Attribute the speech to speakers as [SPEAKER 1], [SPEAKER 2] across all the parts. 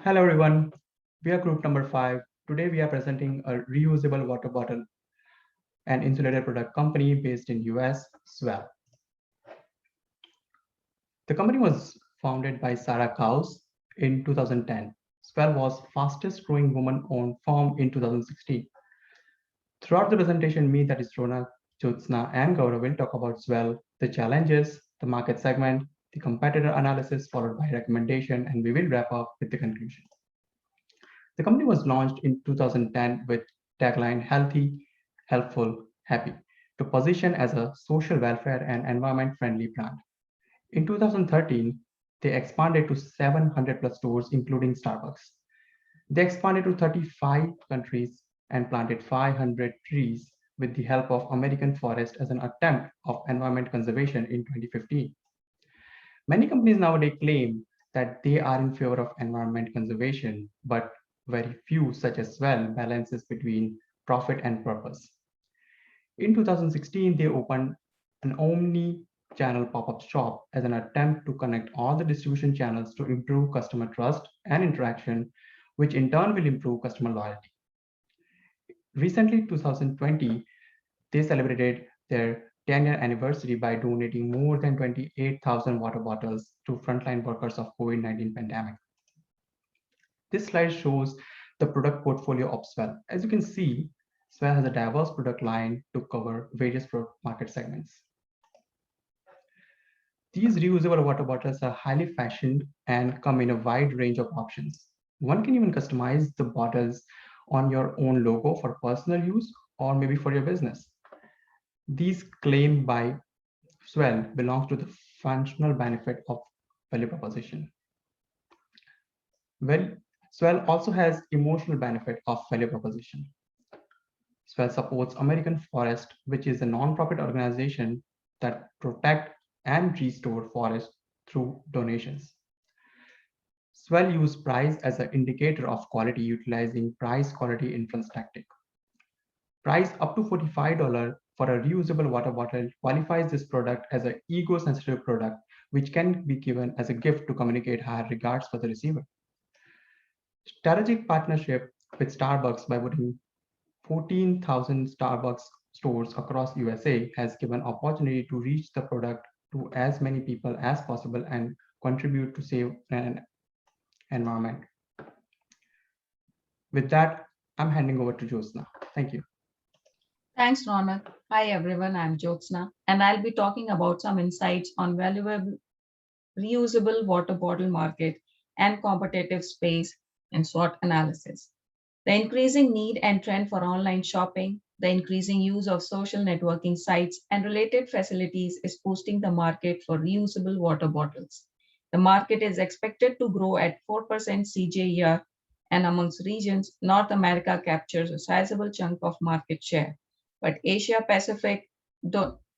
[SPEAKER 1] Hello everyone, we are group number 5. Today we are presenting a reusable water bottle and insulated product company based in US, Swell. The company was founded by Sarah Kaus in 2010. Swell was fastest growing woman-owned firm in 2016. Throughout the presentation, me, that is Ronak, Jyotsna and Gaurav will talk about Swell, the challenges, the market segment, the competitor analysis followed by recommendation, and we will wrap up with the conclusion. The company was launched in 2010 with tagline Healthy, Helpful, Happy to position as a social welfare and environment friendly brand. In 2013, they expanded to 700 plus stores, including Starbucks. They expanded to 35 countries and planted 500 trees with the help of American Forest as an attempt of environment conservation in 2015. Many companies nowadays claim that they are in favor of environment conservation, but very few, such as Well, balances between profit and purpose. In 2016, they opened an omni-channel pop-up shop as an attempt to connect all the distribution channels to improve customer trust and interaction, which in turn will improve customer loyalty. Recently, 2020, they celebrated their 10-year anniversary by donating more than 28,000 water bottles to frontline workers of COVID-19 pandemic. This slide shows the product portfolio of Swell. As you can see, Swell has a diverse product line to cover various market segments. These reusable water bottles are highly fashioned and come in a wide range of options. One can even customize the bottles on your own logo for personal use or maybe for your business. These claimed by Swell belongs to the functional benefit of value proposition. Well, Swell also has emotional benefit of value proposition. Swell supports American Forest, which is a non-profit organization that protect and restore forests through donations. Swell use price as an indicator of quality utilizing price quality inference tactic. Price up to $45 for a reusable water bottle qualifies this product as an ego-sensitive product, which can be given as a gift to communicate higher regards for the receiver. Strategic partnership with Starbucks by putting 14,000 Starbucks stores across USA has given opportunity to reach the product to as many people as possible and contribute to save an environment. With that, I'm handing over to Josna. Thank you.
[SPEAKER 2] Thanks, Ronak. Hi, everyone. I'm Jyotsna, and I'll be talking about some insights on valuable reusable water bottle market and competitive space and SWOT analysis. The increasing need and trend for online shopping, the increasing use of social networking sites and related facilities is boosting the market for reusable water bottles. The market is expected to grow at 4% CAGR, and amongst regions, North America captures a sizable chunk of market share, but Asia Pacific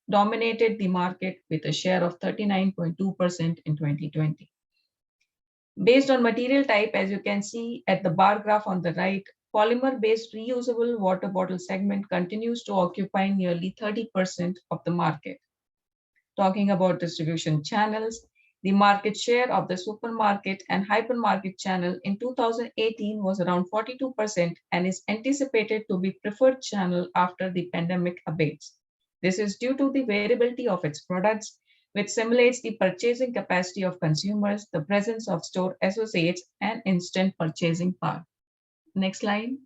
[SPEAKER 2] dominated the market with a share of 39.2% in 2020. Based on material type, as you can see at the bar graph on the right, polymer-based reusable water bottle segment continues to occupy nearly 30% of the market. Talking about distribution channels, the market share of the supermarket and hypermarket channel in 2018 was around 42% and is anticipated to be preferred channel after the pandemic abates. This is due to the variability of its products, which simulates the purchasing capacity of consumers, the presence of store associates, and instant purchasing power. Next slide.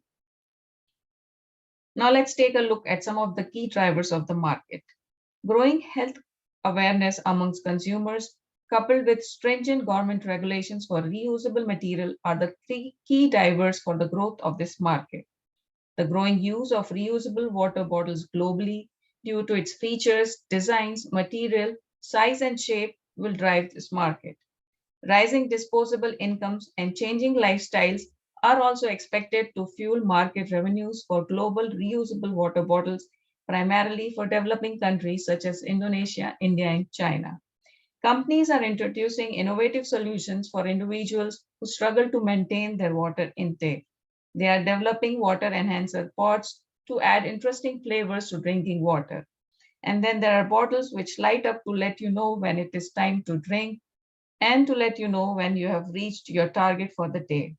[SPEAKER 2] Now let's take a look at some of the key drivers of the market. Growing health awareness amongst consumers, coupled with stringent government regulations for reusable material, are the three key drivers for the growth of this market. The growing use of reusable water bottles globally, due to its features, designs, material, size, and shape, will drive this market. Rising disposable incomes and changing lifestyles are also expected to fuel market revenues for global reusable water bottles, primarily for developing countries such as Indonesia, India, and China. Companies are introducing innovative solutions for individuals who struggle to maintain their water intake. They are developing water enhancer pods to add interesting flavors to drinking water. And then there are bottles which light up to let you know when it is time to drink and to let you know when you have reached your target for the day.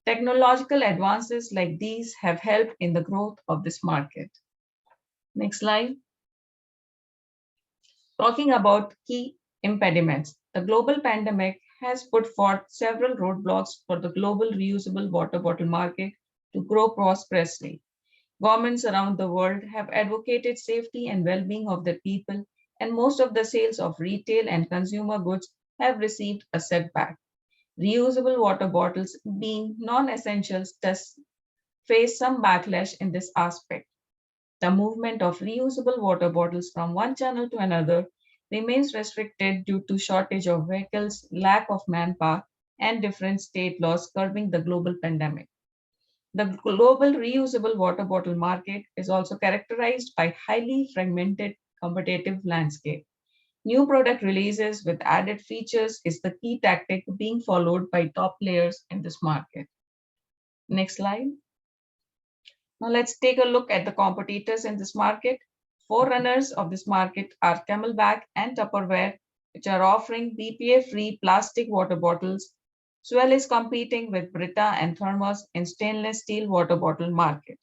[SPEAKER 2] Technological advances like these have helped in the growth of this market. Next slide. Talking about key impediments, the global pandemic has put forth several roadblocks for the global reusable water bottle market to grow prosperously. Governments around the world have advocated safety and well-being of their people, and most of the sales of retail and consumer goods have received a setback. Reusable water bottles, being non-essentials, thus face some backlash in this aspect. The movement of reusable water bottles from one channel to another remains restricted due to shortage of vehicles, lack of manpower, and different state laws curbing the global pandemic. The global reusable water bottle market is also characterized by highly fragmented competitive landscape. New product releases with added features is the key tactic being followed by top players in this market. Next slide. Now let's take a look at the competitors in this market. Forerunners of this market are Camelback and Tupperware, which are offering BPA-free plastic water bottles. Swell is competing with Brita and Thermos in stainless steel water bottle market.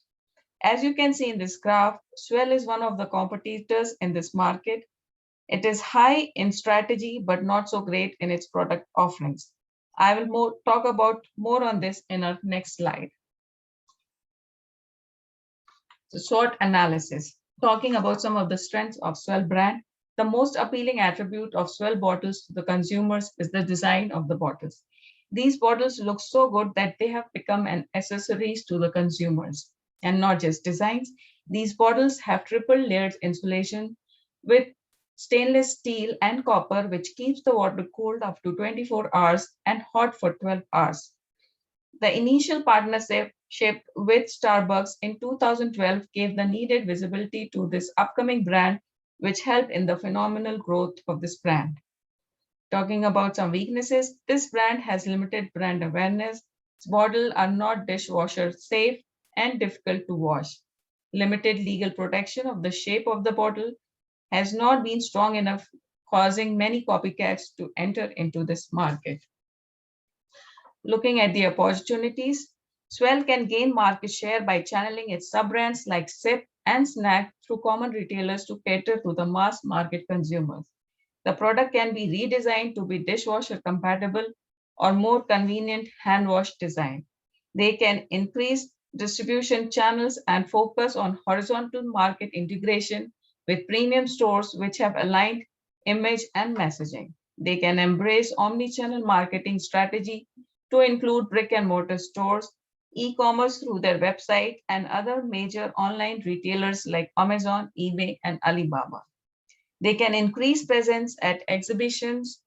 [SPEAKER 2] As you can see in this graph, Swell is one of the competitors in this market. It is high in strategy, but not so great in its product offerings. I will talk about more on this in our next slide. So SWOT analysis. Talking about some of the strengths of Swell brand, the most appealing attribute of Swell bottles to the consumers is the design of the bottles. These bottles look so good that they have become an accessories to the consumers. And not just designs, these bottles have triple layered insulation with stainless steel and copper, which keeps the water cold up to 24 hours and hot for 12 hours. The initial partnership with Starbucks in 2012 gave the needed visibility to this upcoming brand, which helped in the phenomenal growth of this brand. Talking about some weaknesses, this brand has limited brand awareness. Its bottles are not dishwasher safe and difficult to wash. Limited legal protection of the shape of the bottle has not been strong enough, causing many copycats to enter into this market. Looking at the opportunities, Swell can gain market share by channeling its sub-brands like SIP and Snack through common retailers to cater to the mass market consumers. The product can be redesigned to be dishwasher compatible or more convenient hand wash design. They can increase distribution channels and focus on horizontal market integration with premium stores which have aligned image and messaging. They can embrace omni-channel marketing strategy to include brick and mortar stores, e-commerce through their website, and other major online retailers like Amazon, eBay, and Alibaba. They can increase presence at exhibitions,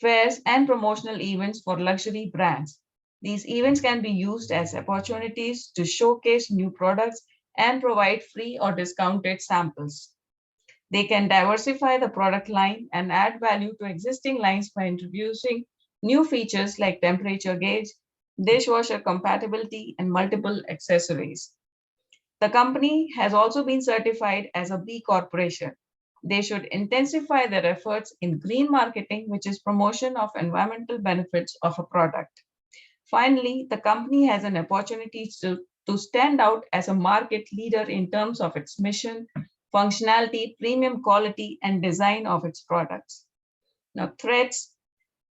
[SPEAKER 2] fairs, and promotional events for luxury brands. These events can be used as opportunities to showcase new products and provide free or discounted samples. They can diversify the product line and add value to existing lines by introducing new features like temperature gauge, dishwasher compatibility, and multiple accessories. The company has also been certified as a B Corporation. They should intensify their efforts in green marketing, which is promotion of environmental benefits of a product. Finally, the company has an opportunity to stand out as a market leader in terms of its mission, functionality, premium quality, and design of its products. Now, threats.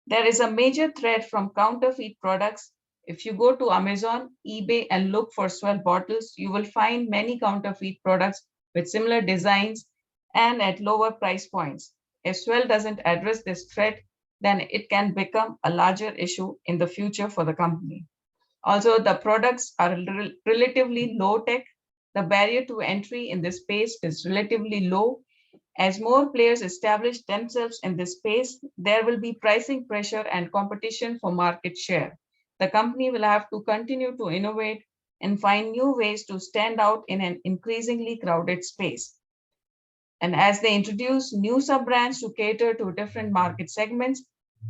[SPEAKER 2] There is a major threat from counterfeit products. If you go to Amazon, eBay, and look for Swell bottles, you will find many counterfeit products with similar designs and at lower price points. If Swell doesn't address this threat, then it can become a larger issue in the future for the company. Also, the products are relatively low tech. The barrier to entry in this space is relatively low. As more players establish themselves in this space, there will be pricing pressure and competition for market share. The company will have to continue to innovate and find new ways to stand out in an increasingly crowded space. And as they introduce new sub-brands to cater to different market segments,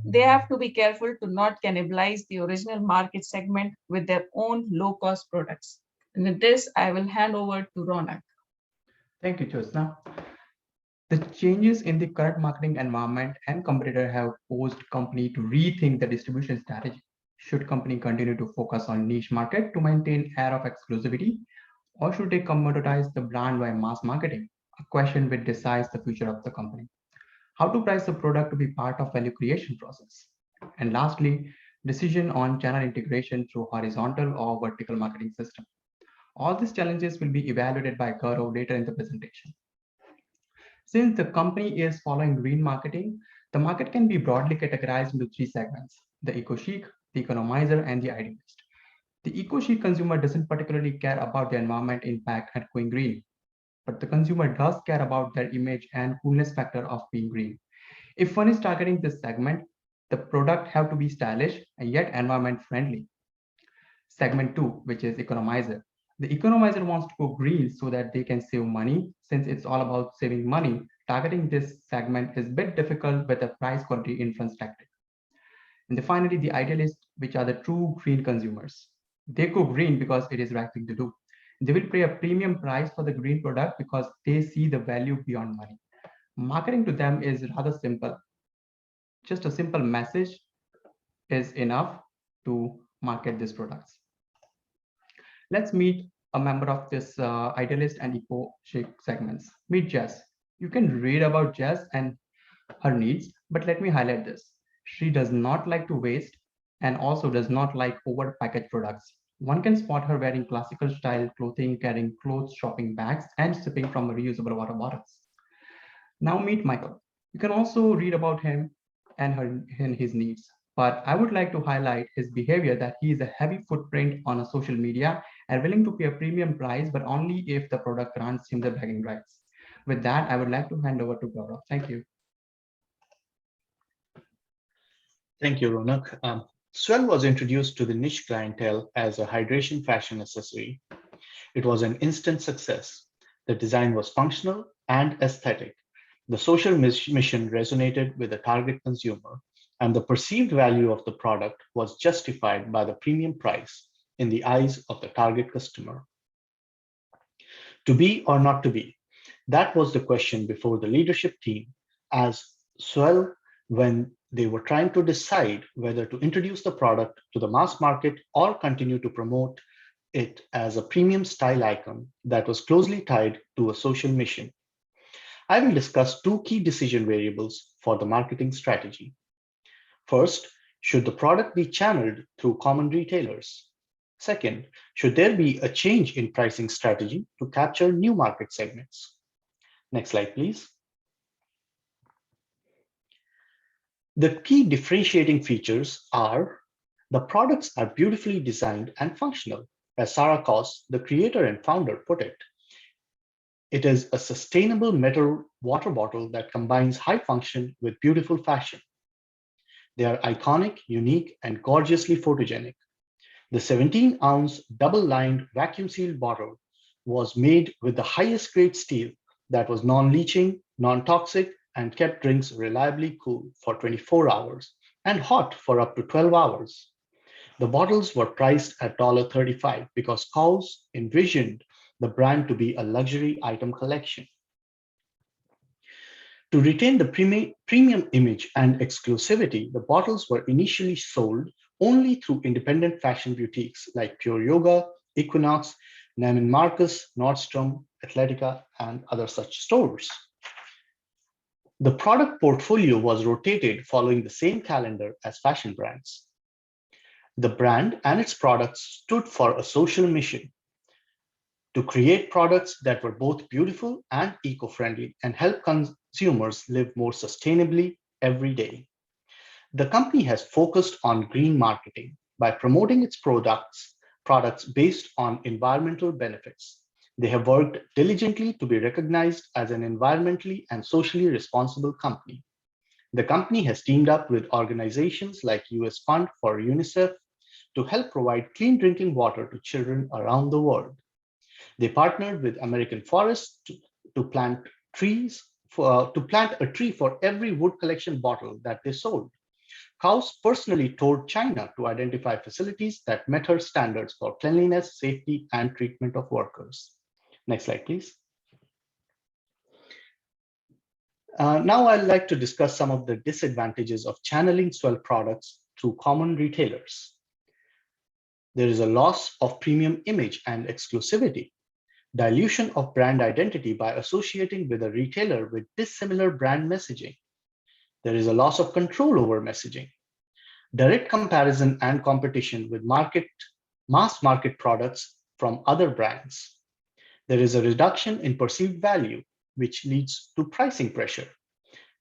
[SPEAKER 2] they have to be careful to not cannibalize the original market segment with their own low-cost products. And with this, I will hand over to Ronak.
[SPEAKER 1] Thank you, Jyotsna. The changes in the current marketing environment and competitor have forced company to rethink the distribution strategy. Should company continue to focus on niche market to maintain air of exclusivity, or should they commoditize the brand by mass marketing? A question which decides the future of the company. How to price the product to be part of value creation process. And lastly, decision on channel integration through horizontal or vertical marketing system. All these challenges will be evaluated by Gaurav later in the presentation. Since the company is following green marketing, the market can be broadly categorized into three segments: the eco chic, the economizer, and the idealist. The eco chic consumer doesn't particularly care about the environment impact and going green, but the consumer does care about their image and coolness factor of being green. If one is targeting this segment, the product have to be stylish and yet environment friendly. Segment 2, which is economizer. The economizer wants to go green so that they can save money. Since it's all about saving money, targeting this segment is a bit difficult with a price quality inference tactic. And then finally, the idealist, which are the true green consumers. They go green because it is the right thing to do. They will pay a premium price for the green product because they see the value beyond money. Marketing to them is rather simple. Just a simple message is enough to market these products. Let's meet a member of this idealist and eco chic segments. Meet Jess. You can read about Jess and her needs, but let me highlight this. She does not like to waste and also does not like over packaged products. One can spot her wearing classical style clothing, carrying clothes, shopping bags, and sipping from reusable water bottles. Now meet Michael. You can also read about him and his needs. But I would like to highlight his behavior that he is a heavy footprint on a social media and willing to pay a premium price, but only if the product grants him the bragging rights. With that, I would like to hand over to Gaurav. Thank you.
[SPEAKER 3] Thank you, Ronak. Swell was introduced to the niche clientele as a hydration fashion accessory. It was an instant success. The design was functional and aesthetic. The social mission resonated with the target consumer, and the perceived value of the product was justified by the premium price in the eyes of the target customer. To be or not to be? That was the question before the leadership team as Swell when they were trying to decide whether to introduce the product to the mass market or continue to promote it as a premium style icon that was closely tied to a social mission. I will discuss two key decision variables for the marketing strategy. First, should the product be channeled through common retailers? Second, should there be a change in pricing strategy to capture new market segments? Next slide, please. The key differentiating features are the products are beautifully designed and functional. As Sarah Koss, the creator and founder, put it, it is a sustainable metal water bottle that combines high function with beautiful fashion. They are iconic, unique, and gorgeously photogenic. The 17-ounce double-lined vacuum-sealed bottle was made with the highest grade steel that was non-leaching, non-toxic, and kept drinks reliably cool for 24 hours and hot for up to 12 hours. The bottles were priced at $35 because Kaws envisioned the brand to be a luxury item collection. To retain the premium image and exclusivity, the bottles were initially sold only through independent fashion boutiques like Pure Yoga, Equinox, Neiman Marcus, Nordstrom, Athletica, and other such stores. The product portfolio was rotated following the same calendar as fashion brands. The brand and its products stood for a social mission to create products that were both beautiful and eco-friendly and help consumers live more sustainably every day. The company has focused on green marketing by promoting its products based on environmental benefits. They have worked diligently to be recognized as an environmentally and socially responsible company. The company has teamed up with organizations like US Fund for UNICEF to help provide clean drinking water to children around the world. They partnered with American Forest to plant a tree for every wood collection bottle that they sold. Kaws personally toured China to identify facilities that met her standards for cleanliness, safety, and treatment of workers. Next slide, please. Now I'd like to discuss some of the disadvantages of channeling Swell products through common retailers. There is a loss of premium image and exclusivity, dilution of brand identity by associating with a retailer with dissimilar brand messaging. There is a loss of control over messaging, direct comparison and competition with mass market products from other brands. There is a reduction in perceived value, which leads to pricing pressure.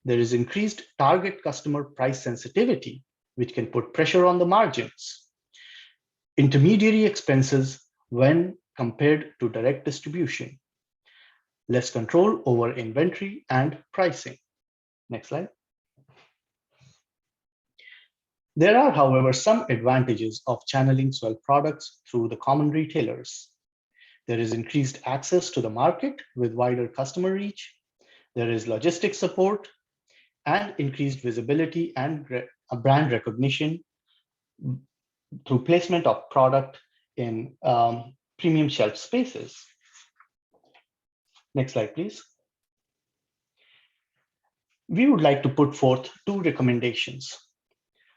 [SPEAKER 3] There is increased target customer price sensitivity, which can put pressure on the margins. Intermediary expenses when compared to direct distribution. Less control over inventory and pricing. Next slide. There are, however, some advantages of channeling Swell products through the common retailers. There is increased access to the market with wider customer reach. There is logistic support and increased visibility and brand recognition through placement of product in premium shelf spaces. Next slide, please. We would like to put forth two recommendations.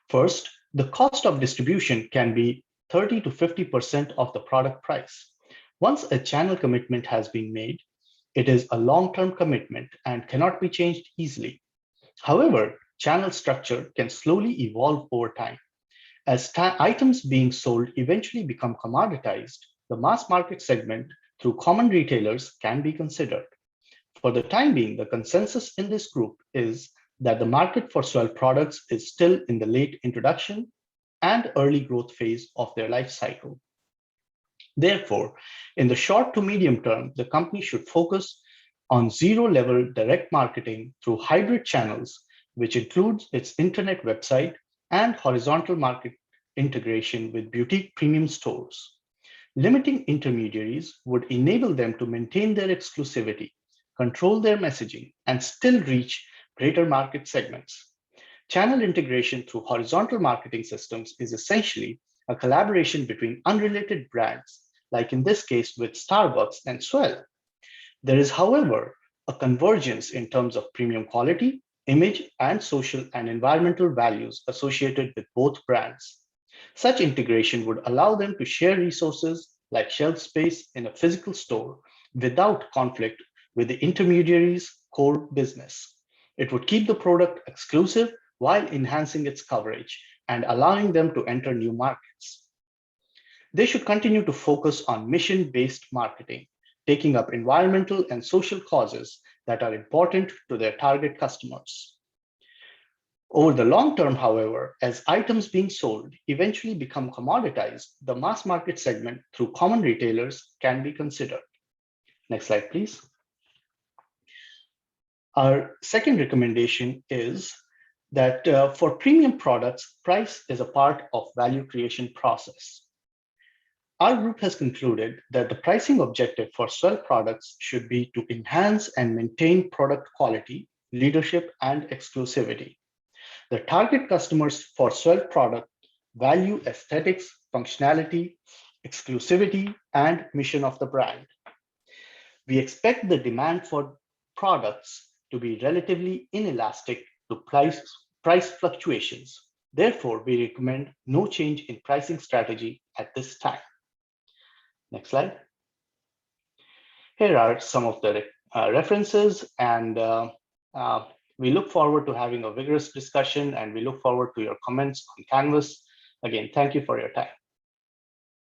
[SPEAKER 3] First, the cost of distribution can be 30 to 50% of the product price. Once a channel commitment has been made, it is a long-term commitment and cannot be changed easily. However, channel structure can slowly evolve over time. As items being sold eventually become commoditized, the mass market segment through common retailers can be considered. For the time being, the consensus in this group is that the market for Swell products is still in the late introduction and early growth phase of their life cycle. Therefore, in the short to medium term, the company should focus on zero-level direct marketing through hybrid channels, which includes its internet website and horizontal market integration with boutique premium stores. Limiting intermediaries would enable them to maintain their exclusivity, control their messaging, and still reach greater market segments. Channel integration through horizontal marketing systems is essentially a collaboration between unrelated brands, like in this case with Starbucks and Swell. There is, however, a convergence in terms of premium quality, image, and social and environmental values associated with both brands. Such integration would allow them to share resources like shelf space in a physical store without conflict with the intermediary's core business. It would keep the product exclusive while enhancing its coverage and allowing them to enter new markets. They should continue to focus on mission-based marketing, taking up environmental and social causes that are important to their target customers. Over the long term, however, as items being sold eventually become commoditized, the mass market segment through common retailers can be considered. Next slide, please. Our second recommendation is that for premium products, price is a part of value creation process. Our group has concluded that the pricing objective for Swell products should be to enhance and maintain product quality, leadership, and exclusivity. The target customers for Swell product value aesthetics, functionality, exclusivity, and mission of the brand. We expect the demand for products to be relatively inelastic to price fluctuations. Therefore, we recommend no change in pricing strategy at this time. Next slide. Here are some of the references, and we look forward to having a vigorous discussion, and we look forward to your comments on Canvas. Again, thank you for your time.